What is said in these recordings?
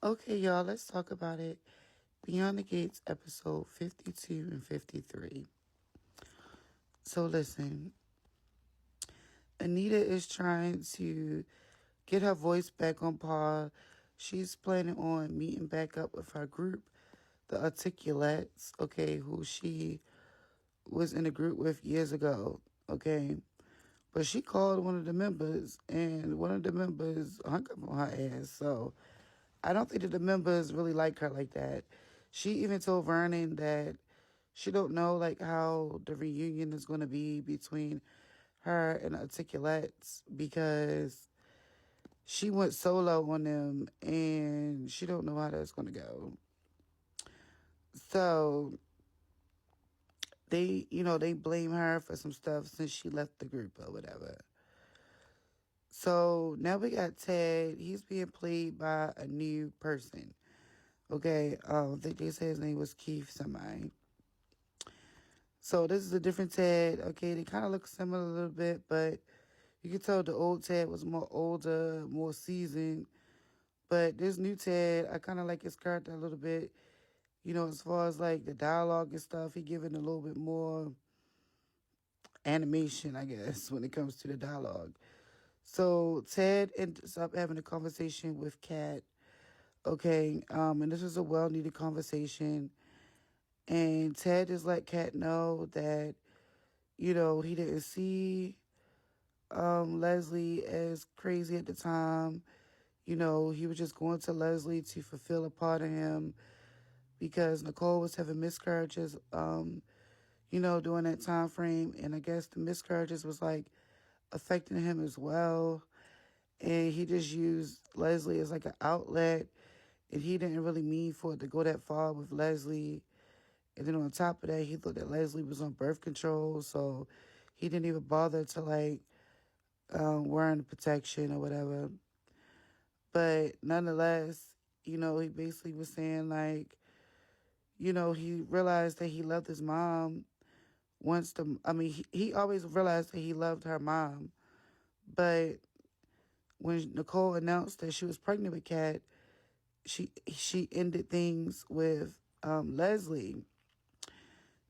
Okay, y'all, let's talk about it. Beyond the Gates, episode 52 and 53. So, listen, Anita is trying to get her voice back on par. She's planning on meeting back up with her group, the Articulates, okay, who she was in a group with years ago, okay? But she called one of the members, and one of the members hung up on her ass. So I don't think that the members really like her like that. She even told Vernon that she don't know like how the reunion is going to be between her and the Articulates because she went solo on them and she don't know how that's going to go. So they blame her for some stuff since she left the group or whatever. So now we got Ted. He's being played by a new person. Okay, I think they said his name was Keith somebody. So this is a different Ted. Okay, they kind of look similar a little bit, but you can tell the old Ted was more older, more seasoned. But this new Ted, I kind of like his character a little bit. As far as like the dialogue and stuff, he giving a little bit more animation, I guess, when it comes to the dialogue. So Ted ends up having a conversation with Kat. Okay, and this was a well needed conversation. And Ted just let Kat know that, he didn't see Leslie as crazy at the time. He was just going to Leslie to fulfill a part of him because Nicole was having miscarriages, during that time frame. And I guess the miscarriages was like affecting him as well. And he just used Leslie as like an outlet. And he didn't really mean for it to go that far with Leslie. And then on top of that, he thought that Leslie was on birth control. So he didn't even bother to like wearing the protection or whatever. But nonetheless, he basically was saying like, he realized that he loved his mom he always realized that he loved her mom. But when Nicole announced that she was pregnant with Kat, she ended things with Leslie,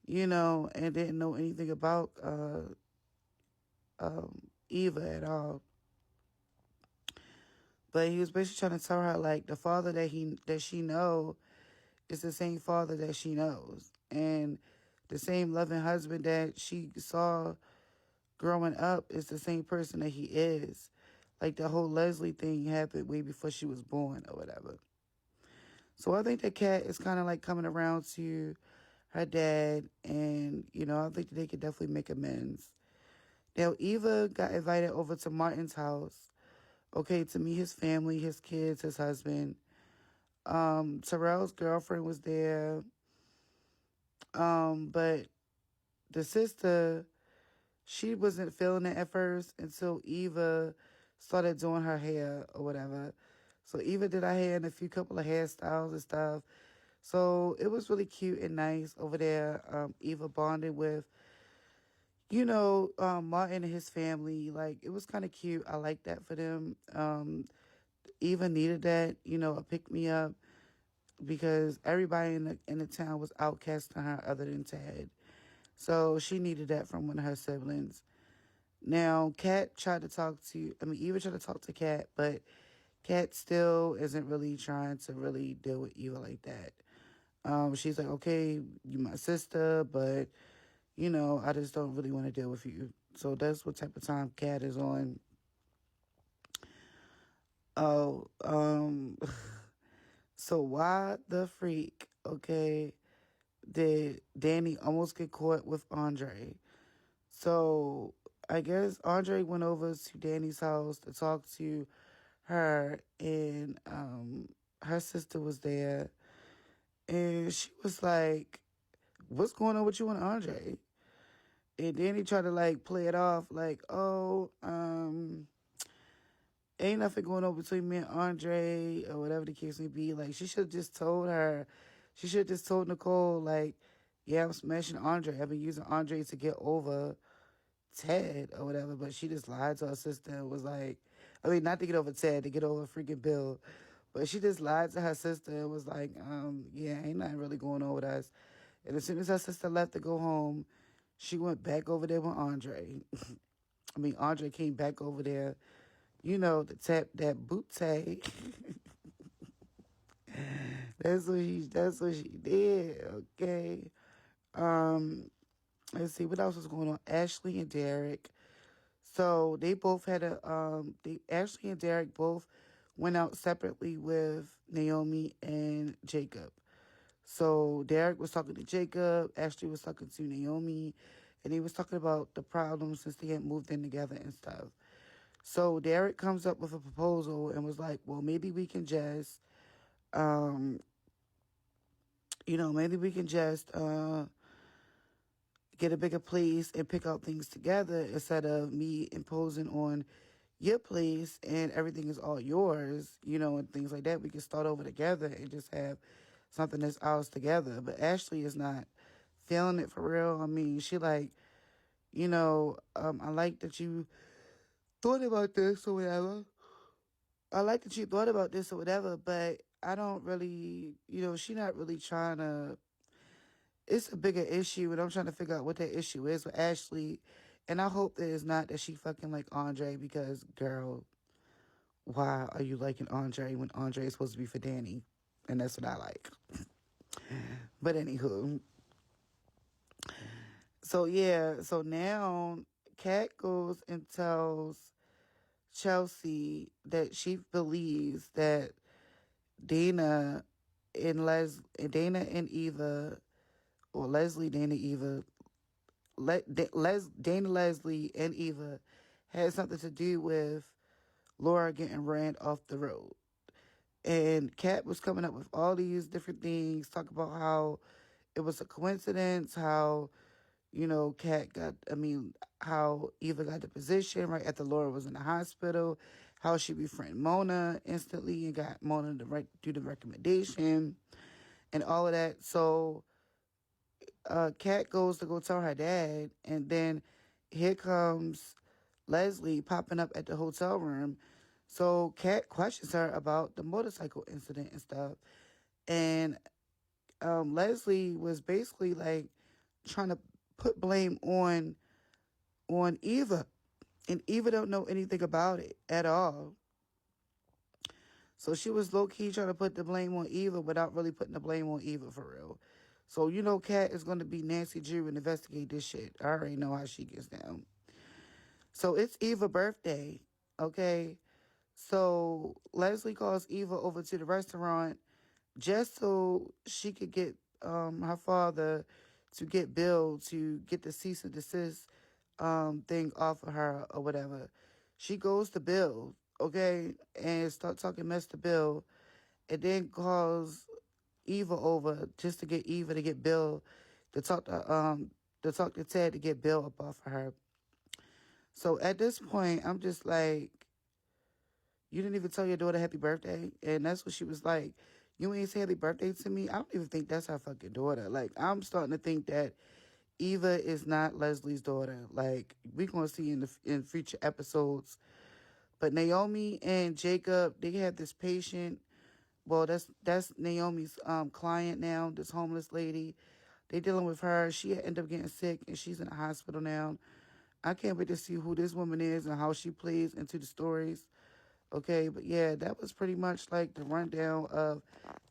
and didn't know anything about Eva at all. But he was basically trying to tell her like the father that she know is the same father that she knows, and the same loving husband that she saw growing up is the same person that he is. Like the whole Leslie thing happened way before she was born or whatever. So I think that Kat is kind of like coming around to her dad, and I think that they could definitely make amends. Now Eva got invited over to Martin's house, okay, to meet his family, his kids, his husband. Terrell's girlfriend was there, but the sister, she wasn't feeling it at first until Eva started doing her hair or whatever. So Eva did her hair and a few couple of hairstyles and stuff. So it was really cute and nice over there. Eva bonded with, Martin and his family. Like, it was kind of cute. I like that for them. Eva needed that, a pick-me-up because everybody in the town was outcasting her other than Ted. So she needed that from one of her siblings. Now, Eva tried to talk to Kat, but Kat still isn't really trying to really deal with Eva like that. She's like, okay, you my sister, but, I just don't really want to deal with you. So that's what type of time Kat is on. Oh, so why the freak, okay, did Danny almost get caught with Andre? So I guess Andre went over to Danny's house to talk to her, and her sister was there, and she was like, "What's going on with you and Andre?" And Danny tried to like play it off like, "Oh, ain't nothing going on between me and Andre or whatever the case may be." Like she should have just told her. She should have just told Nicole like, "Yeah, I'm smashing Andre. I've been using Andre to get over Ted or whatever," but she just lied to her sister and was like, not to get over Ted, to get over freaking Bill. But she just lied to her sister and was like, yeah, ain't nothing really going on with us. And as soon as her sister left to go home, she went back over there with Andre. I mean, Andre came back over there, to tap that booty. That's what she did, okay? Um, let's see, what else was going on? Ashley and Derek. So they both had Ashley and Derek both went out separately with Naomi and Jacob. So Derek was talking to Jacob, Ashley was talking to Naomi, and he was talking about the problems since they had moved in together and stuff. So Derek comes up with a proposal and was like, well, maybe we can just, maybe we can just get a bigger place and pick out things together instead of me imposing on your place and everything is all yours, and things like that. We can start over together and just have something that's ours together. But Ashley is not feeling it for real. I mean, she like, I like that you thought about this or whatever. I like that you thought about this or whatever, but I don't really, she not really trying to. It's a bigger issue, and I'm trying to figure out what that issue is with Ashley. And I hope that it's not that she fucking like Andre because, girl, why are you liking Andre when Andre is supposed to be for Danny? And that's what I like. But anywho, so yeah, so now Kat goes and tells Chelsea that she believes that Dana Dana and Eva, or Leslie, Dana, Eva, Dana, Leslie, and Eva had something to do with Laura getting ran off the road. And Kat was coming up with all these different things, talk about how it was a coincidence, how, how Eva got the position right after Laura was in the hospital, how she befriended Mona instantly and got Mona to do the recommendation and all of that. So Kat goes to go tell her dad, and then here comes Leslie popping up at the hotel room. So Kat questions her about the motorcycle incident and stuff. And Leslie was basically like trying to put blame on Eva. And Eva don't know anything about it at all. So she was low-key trying to put the blame on Eva without really putting the blame on Eva for real. So Kat is going to be Nancy Drew and investigate this shit. I already know how she gets down. So it's Eva's birthday, okay? So Leslie calls Eva over to the restaurant just so she could get her father to get Bill to get the cease and desist thing off of her or whatever. She goes to Bill, okay, and start talking mess to Bill, and then calls Eva over just to get Eva to get Bill to talk to Ted to get Bill up off of her. So at this point, I'm just like, you didn't even tell your daughter happy birthday? And that's what she was like. You ain't say happy birthday to me? I don't even think that's her fucking daughter. Like, I'm starting to think that Eva is not Leslie's daughter. Like, we going to see in future episodes. But Naomi and Jacob, they have this patient. Well, that's Naomi's client now, this homeless lady. They dealing with her. She ended up getting sick, and she's in the hospital now. I can't wait to see who this woman is and how she plays into the stories. Okay, but yeah, that was pretty much like the rundown of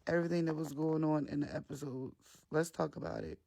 everything that was going on in the episodes. Let's talk about it.